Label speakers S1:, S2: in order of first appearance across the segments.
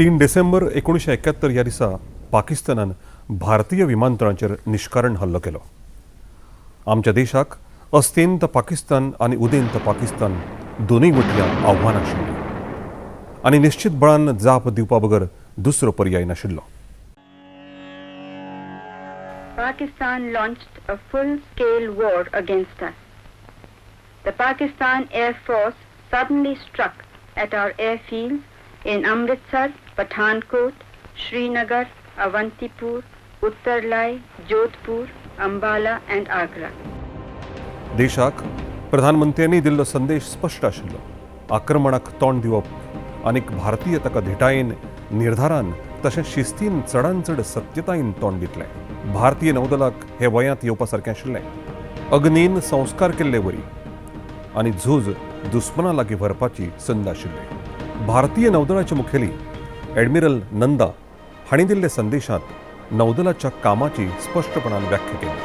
S1: 3 डिसेंबर 1971 ह्या दिसा पाकिस्तानान भारतीय विमानतळांचेर निश्कारण हल्लो केलो. आमच्या देशाक अस्तेंत पाकिस्तान आनी उदेंत पाकिस्तान दोनूय वटयां आव्हान आशिल्लीं आनी निश्चित बळान जाप दिवपा बगर दुसरो पर्याय नाशिल्लो.
S2: Pakistan launched a full-scale war against us. The Pakistan Air Force suddenly struck at our airfields in Amritsar, Pathankot, Srinagar, Avantipur, Uttarlai, Jodhpur, Ambala and Agra.
S1: देशाक प्रधानमंत्र्यांनी दिल्लो संदेश स्पश्ट आशिल्लो. आक्रमणाक तोंड दिवप आनीक भारतीय ताका धिटायेन निर्धारान तशेंच शिस्तीन चडांत चड सत्यतायेन तोंड दितले. भारतीय नौदलाक हे वयांत येवपा सारकें आशिल्लें. अग्नीन संस्कार केल्ले वरी आनी झूज दुस्मना लागीं व्हरपाची संद आशिल्ली. भारतीय नौदळाचे मुखेली एडमिरल नंदा हांणी दिल्ले संदेशांत नौदलाच्या कामाची स्पश्टपणान व्याख्या केली.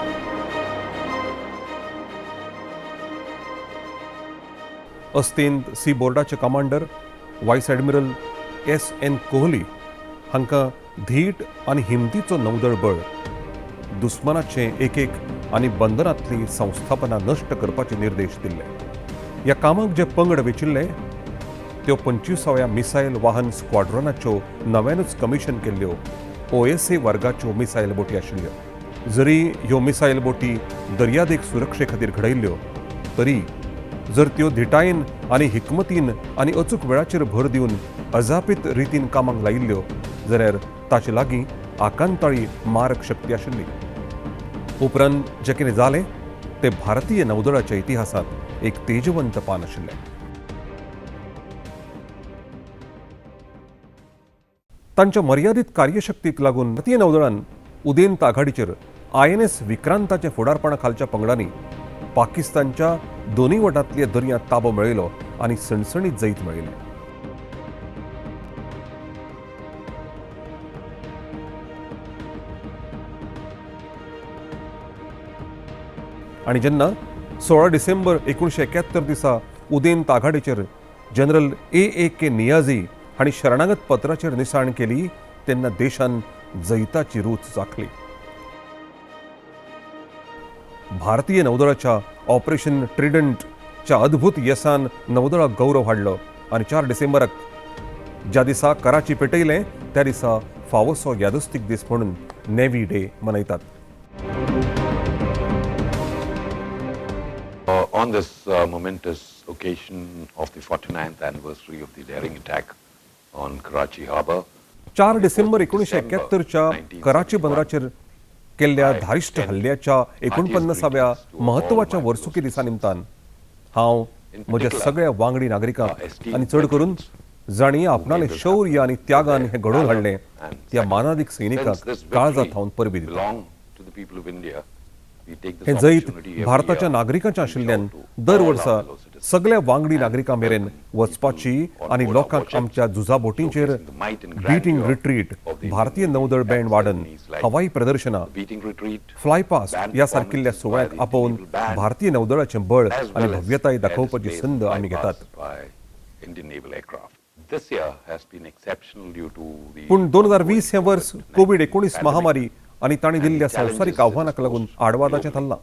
S1: अस्तेंत सी बोर्डाचे commander vice admiral S.N. Kohli हांकां धीट आनी हिमतीचो नौदळ बळ, दुस्मनाचे एक आनी बंदरांतली संस्थापना नश्ट करपाचे निर्देश दिल्ले. ह्या कामाक जे पंगड वेचिल्ले त्यो 25व्या मिसायल वाहन स्क्वॉड्रनाच्यो नव्यानूच कमिशन केल्ल्यो OSA वर्गाच्यो मिसायल बोटी आशिल्ल्यो. जरी ह्यो मिसायल बोटी दर्यादेग सुरक्षे खातीर घडयल्ल्यो तरी जर त्यो धिटायेन आनी हिकमतीन आनी अचूक वेळाचेर भर दिवन अजापीत रितीन कामाक लायिल्ल्यो जाल्यार ताचे लागीं आकांताळी मारक शक्ती आशिल्ली. उपरांत जें कितें जालें तें भारतीय नौदळाच्या इतिहासांत एक तेजवंत पान आशिल्लें. तांच्या मर्यादीत कार्यशक्तीक लागून भारतीय नौदळान उदेंत आघाडीचेर INS विक्रांताच्या फुडारपणा खालच्या पंगडांनी पाकिस्तानच्या दोनूय वटांतल्या दर्यांत ताबो मेळयलो आनी सणसणीत जैत मेळयलें. आनी जेन्ना 16 डिसेंबर 1971 दिसा उदेंत आघाडीचेर जनरल A.A.K. नियाझी हांणी शरणागत पत्राचेर निसाण केली तेन्ना देशान जैताची रूच चाखली. भारतीय नौदळाच्या ऑपरेशन ट्रिडंटच्या अद्भुत येसान नौदळाक गौरव हाडलो आनी 4 डिसेंबराक ज्या दिसा कराची पेटयलें त्या दिसा फावोसो यादस्तीक दीस म्हणून नेव्ही डे मनयतात.
S3: On this momentous occasion of the 49th anniversary of the daring attack on Karachi Harbour,
S1: 4 December 1971च्या कराची बंदराचेर केल्ल्या धारिश्ट हल्ल्याच्या 49व्या महत्वाच्या वर्सुकी दिसा निमतान हांव म्हज्या सगळ्या वांगडी नागरिकांक आनी चड करून जाणी आपणालें शौर्य आनी त्यागान हें घडोवन हाडलें त्या मानादीक सैनिकांक काळजांत हांवन परबी दिता. हें जैत भारताच्या नागरिकांचें आशिल्ल्यान दर वर्सा सगळ्या वांगडी नागरिकां मेरेन वचपाची आनी लोकांक आमच्या झुजाबोटींचेर बीटिंग रिट्रीट, भारतीय नौदळ बँड वाडन, हवाई प्रदर्शनां, फ्लायपास्ट ह्या सारकिल्ल्या सुवाळ्याक आपोवन भारतीय नौदळाचें बळ आनी भव्यताय दाखोवपाची संद आमी घेतात. पूण 2020 हें वर्स कोविड-19 महामारी आनी तांणी दिल्ल्या संवसारीक आव्हानाक लागून आडवादाचें थारलां.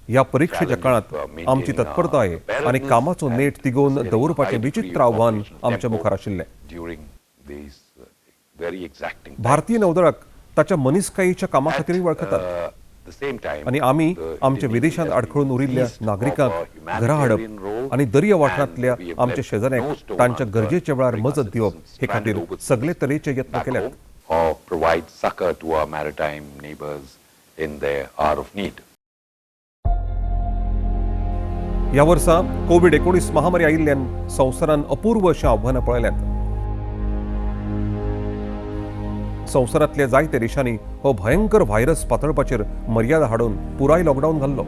S1: ह्या परीक्षेच्या काळांत आमची तत्परताय आनी कामाचो नेट तिगोवन दवरपाचें विचित्र आव्हान आमच्या मुखार आशिल्लें. भारतीय नौदळाक ताच्या मनीसकायेच्या कामा खातीरय वळखतात आनी आमी आमच्या विदेशांत आडखळून उरिल्ल्या नागरिकांक घरा हाडप आनी दर्या वाठारांतल्या आमच्या शेजाऱ्यांक तांच्या गरजेच्या वेळार मजत दिवप हे खातीर सगळे तरेचे यत्न केल्यात.
S3: or provide succor to our maritime neighbors in their hour of need.
S1: ह्या वर्सा कोविड-19 महामारी आयिल्ल्यान संवसारान अपूर्व अशीं आव्हानां पळयल्यात. संवसारांतल्या जायत्या देशांनी हो भयंकर व्हायरस पातळपाचेर मर्यादा हाडून पुराय लॉकडावन घाल्लो.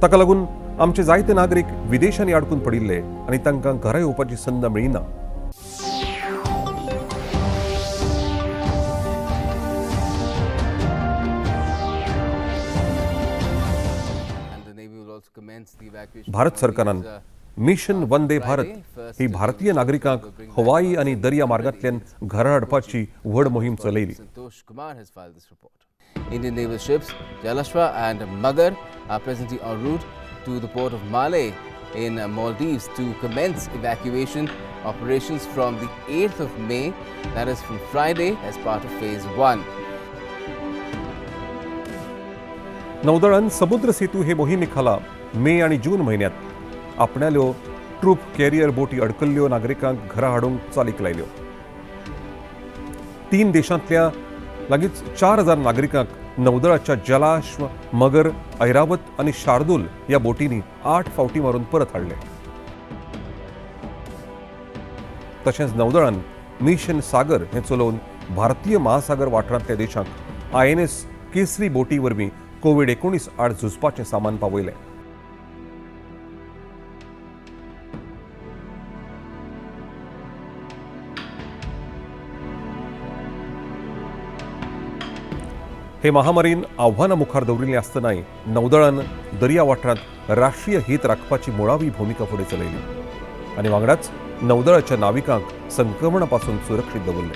S1: ताका लागून आमचे जायते नागरीक विदेशांनी आडकून पडिल्ले आनी तांकां घरा येवपाची संद मेळिना. भारत सरकारान मिशन वंदे भारत ही भारतीय नागरिकांक हवाई आणि दर्या मार्गांतल्यान घरा हाडपाची व्हड मोहीम चलयली.
S4: Santosh Kumar has filed this report. Indian naval ships Jalashwa and Magar are presently en route to the port of Malé in Maldives to commence evacuation operations from the 8th of May, that is from Friday, as part of phase 1.
S1: नौदळान समुद्र सेतू हे मोहिमेखाला मे आणि जून म्हयन्यात आपणाल्यो troupe carrier बोटी अडकल्ल्यो नागरिकांक घरा हाडूंक चालीक लायल्यो. 3 देशांतल्या लागींच 4,000 नागरिकांक नौदळाच्या जलाश्व, मगर, ऐरावत आणि शार्दूल ह्या बोटींनी 8 फावटी मारून परत हाडले. तशेंच नौदळान मिशन सागर हें चलोवन भारतीय महासागर वाठारांतल्या देशांक INS केसरी बोटी वरवीं कोविड-19 आड झुजपाचें सामान पावयलें. हे महामारीन आव्हानां मुखार दवरिल्लीं आसतनाय नौदळान दर्या वाठारांत राष्ट्रीय हीत राखपाची मुळावी भुमिका फुडें चलयली आनी वांगडाच नौदळाच्या नाविकांक संक्रमणा पासून सुरक्षीत दवरले.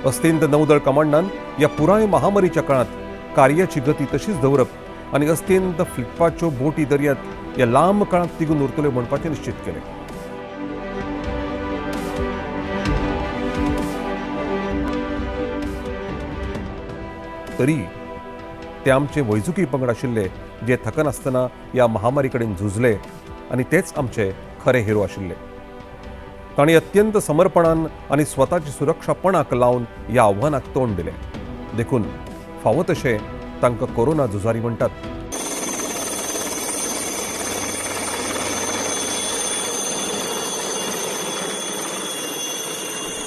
S1: अस्थींत नौदळ कमांडान ह्या पुराय महामारीच्या काळांत कार्याची गती तशीच दवरप आनी अस्थींत फ्लिपाच्यो बोटी दर्यांत ह्या लांब काळांत तिगून उरतल्यो म्हणपाचें निश्चित केलें. तरी ते आमचे वैजकी पंगड आशिल्ले जे थकनासतना ह्या महामारी कडेन झुजले आनी तेच आमचे खरे हिरो आशिल्ले. तांणी अत्यंत समर्पणान आनी स्वताची सुरक्षा पणाक लावन ह्या आव्हानाक तोंड दिलें. देखून फावो तशें तांकां कोरोना झुजारी म्हणटात.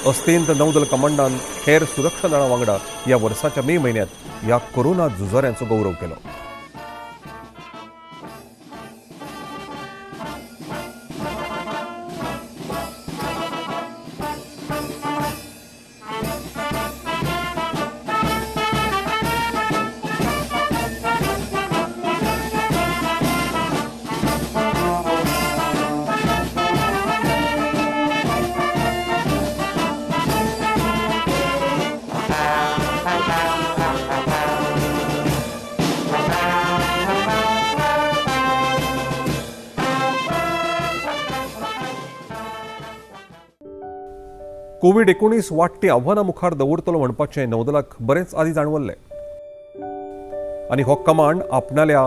S1: अस्थींत नौदल कमांडान हेर सुरक्षा दळां वांगडा ह्या वर्साच्या मे म्हयन्यांत ह्या कोरोना झुजाऱ्यांचो गौरव केलो. कोविड-19 वाडटी आव्हानां मुखार दवरतलो म्हणपाचें नौदलाक बरेंच आदीं जाणवल्लें आनी हो कमांड आपणाल्या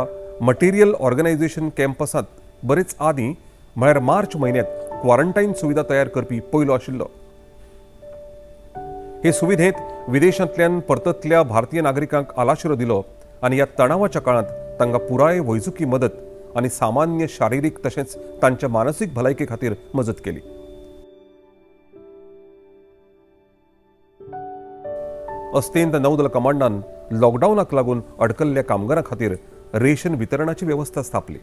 S1: मटेरियल ऑर्गनायझेशन कॅम्पसांत बरेच आदीं म्हळ्यार मार्च म्हयन्यांत क्वारंटायन सुविधा तयार करपी पयलो आशिल्लो. हे सुविधेंत विदेशांतल्यान परततल्या भारतीय नागरिकांक आलाशिरो दिलो आनी ह्या तणावाच्या काळांत तांकां पुराय वैजकी मदत आनी सामान्य शारिरीक तशेंच तांच्या मानसीक भलायके खातीर मजत केली. अस्थींत नौदल कमांडान लॉकडावनाक लागून अडकल्ल्या कामगारां खातीर रेशन वितरणाची वेवस्था स्थापली.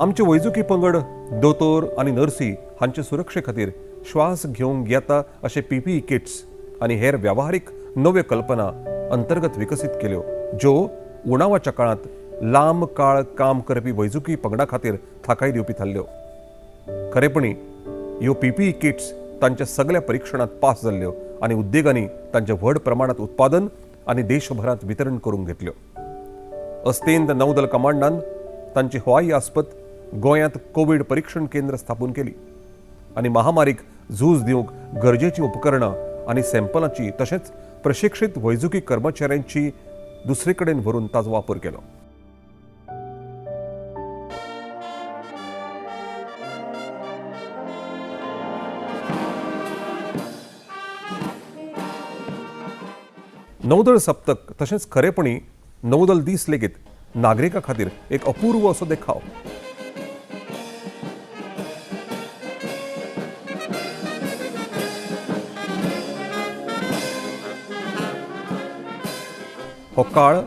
S1: आमचे वैजकी पंगड दोतोर आनी नर्सी हांचे सुरक्षे खातीर श्वास घेवंक येता अशे PPE किट्स आनी हेर व्यावहारीक नव्यो कल्पना अंतर्गत विकसीत केल्यो, ज्यो उणावाच्या काळांत लांब काळ काम करपी वैजकी पंगडा खातीर थाकाय दिवपी थारल्यो. खरेपणी ह्यो PPE किट्स तांच्या सगळ्या परीक्षणांत पास जाल्ल्यो आनी उद्देगांनी तांचे व्हड प्रमाणांत उत्पादन आनी देशभरांत वितरण करूंक घेतल्यो. अस्थींत नौदल कमांडान तांची हवाई आस्पत गोंयांत कोविड परीक्षण केंद्र स्थापन केली आनी महामारीक झूज दिवंक गरजेची उपकरणां आनी सॅम्पलांची तशेंच प्रशिक्षीत वैजकी कर्मचाऱ्यांची दुसरे कडेन व्हरून ताचो वापर केलो. नौदळ सप्तक तशेंच खरेपणी नौदल दीस लेगीत नागरिकां खातीर एक अपूर्व असो देखाव. हो काळ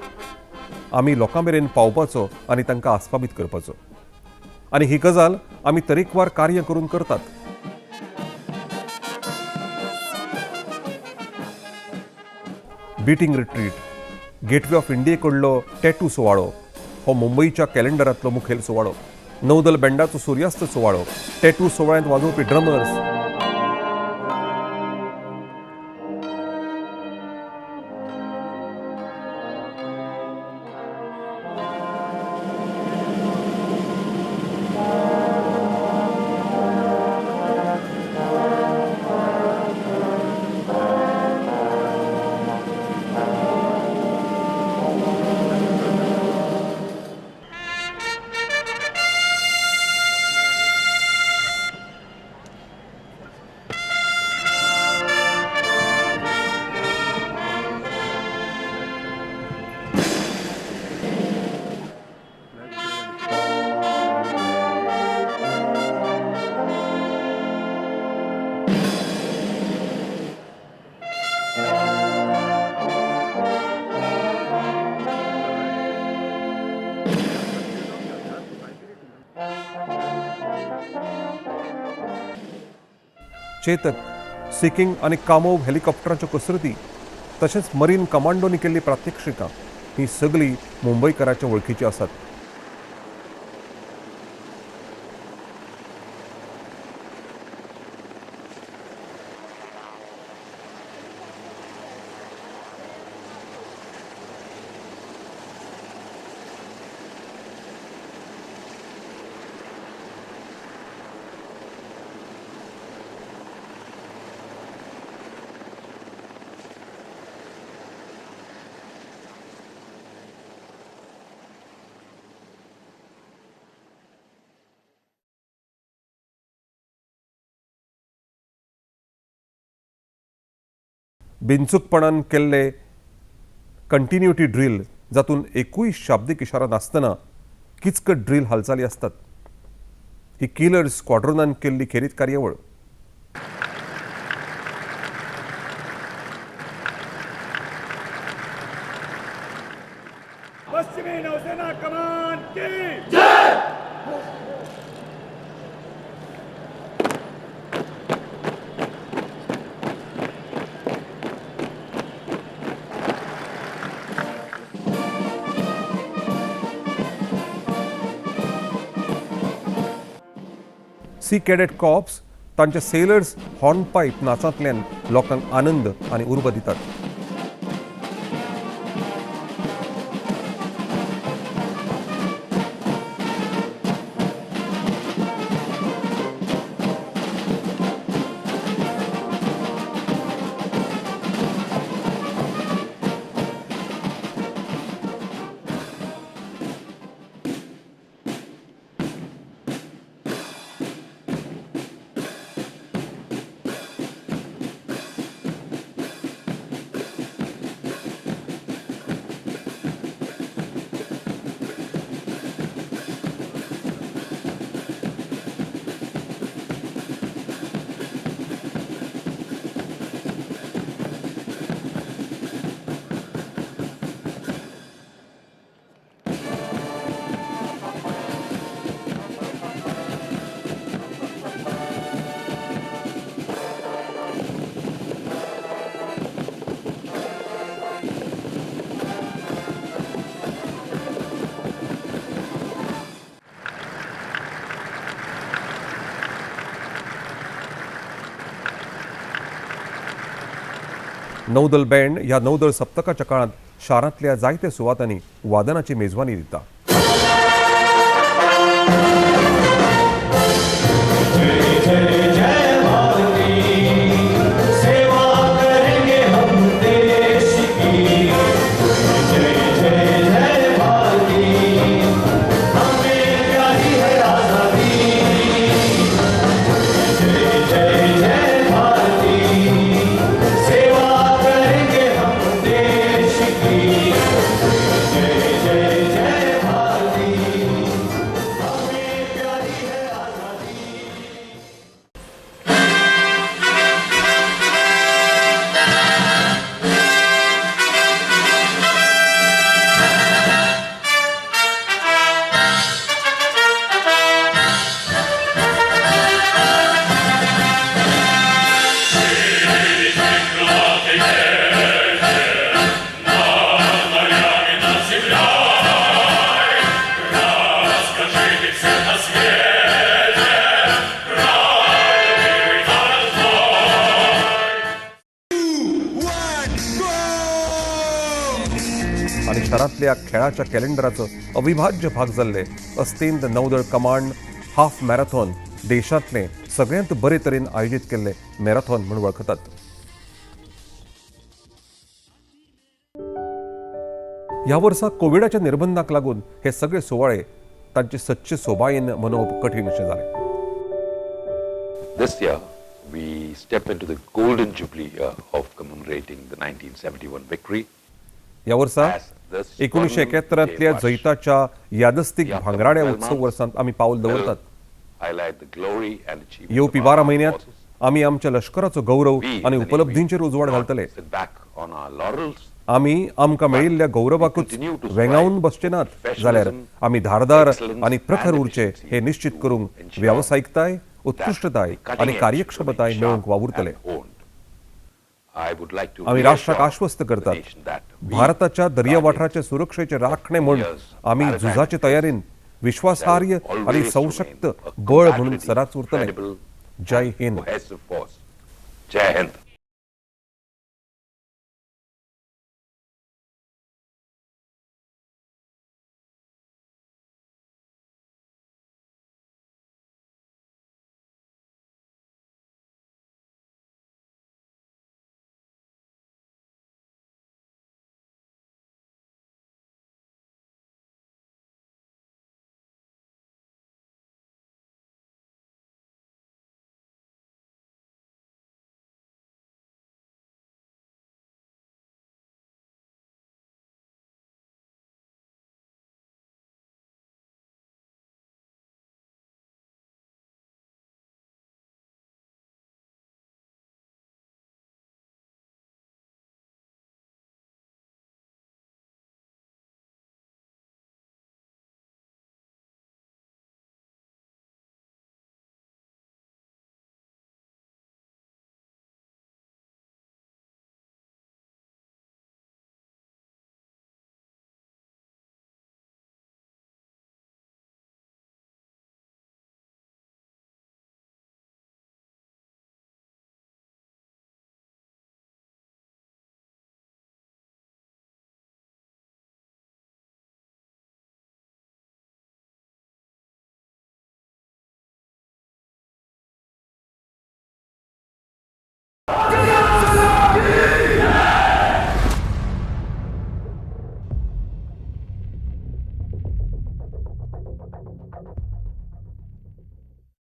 S1: आमी लोकां मेरेन पावपाचो आनी तांकां आस्पावीत करपाचो आनी ही गजाल आमी तरेकवार कार्य करून करतात. बीटिंग रिट्रीट, गेटवे ऑफ इंडिये कडलो टॅटू सुवाळो हो मुंबईच्या कॅलेंडरांतलो मुखेल सुवाळो. नौदल बँडाचो सुर्यास्त सुवाळो, टॅटू सोहळ्यांत वाजोवपी ड्रमर्स, चेतक, सिकिंग आणि कामोव हेलिकॉप्टरांच्यो कसरती तशेंच मरीन कमांडोनी केल्ली प्रात्यक्षिकां ही सगळीं मुंबयकारांच्या वळखीची आसात. बिनचूकपणान केल्ले कंटिन्युटी ड्रील जातूंत एकूय शाब्दीक इशारा नासतना किचकट ड्रील हालचाली आसतात. ही किलर स्क्वॉड्रनान केल्ली खेरीत कार्यावळ.
S5: पश्चिमी नौसेना कमान की
S1: सी कॅडेट कॉप्स तांच्या सेलर्स हॉर्नपाईप नाचांतल्यान लोकांक आनंद आनी उर्बा दितात. नौदल बँड ह्या नौदल सप्तकाच्या काळात शारांतल्या जायत्या सुवातांनी वादनाची मेजवानी दिता. थरांतल्या खेळाच्या कॅलेंडराचो अविभाज्य भाग जाल्ले अस्तिंत नौदळ कमांड हाफ मॅरेथॉन देशांतले सगळ्यांत बरे तरेन आयोजीत केल्ले मॅरेथॉन म्हूण वळखतात. ह्या वर्सा कोविडाच्या निर्बंधांक लागून हे सगळे सुवाळे तांचे सच्चे सोबायेन मनोवप कठीण अशें जालें.
S3: This year, we step into the golden jubilee year of commemorating the 1971 victory.
S1: ह्या वर्सा
S3: As the
S1: 1971तल्या जैताच्या यादस्तीक भांगराड्या उत्सव वर्सांत आमी पावल दवरतात.
S3: highlight the glory and achievements
S1: येवपी
S3: of our
S1: 12
S3: armed
S1: म्हयन्यांत
S3: forces.
S1: आमी आमच्या लश्कराचो गौरव
S3: We,
S1: आनी
S3: the Navy,
S1: उपलब्धींचेर उजवाड
S3: do not
S1: घालतले.
S3: sit back on our laurels.
S1: आमी आमकां मेळिल्ल्या गौरवाकूच वेंगावून बसचे नात, जाल्यार आमी धारदार आनी प्रखर उरचे हे निश्चित करूंक व्यावसायिकताय, उत्कृश्टताय आनी कार्यक्षमताय मेळोवंक वावुरतले.
S3: I would like to
S1: आमी राष्ट्राक आश्वस्त
S3: reassure the
S1: करतात,
S3: nation that we,
S1: भारताच्या दर्या वाठाराचे सुरक्षेचे राखणे म्हूण आमी झुजाचे तयारीन विश्वासार्ह आनी सशक्त बळ म्हणून सदांच उरतले. जय Hind.
S3: cohesive force. Jai Hind.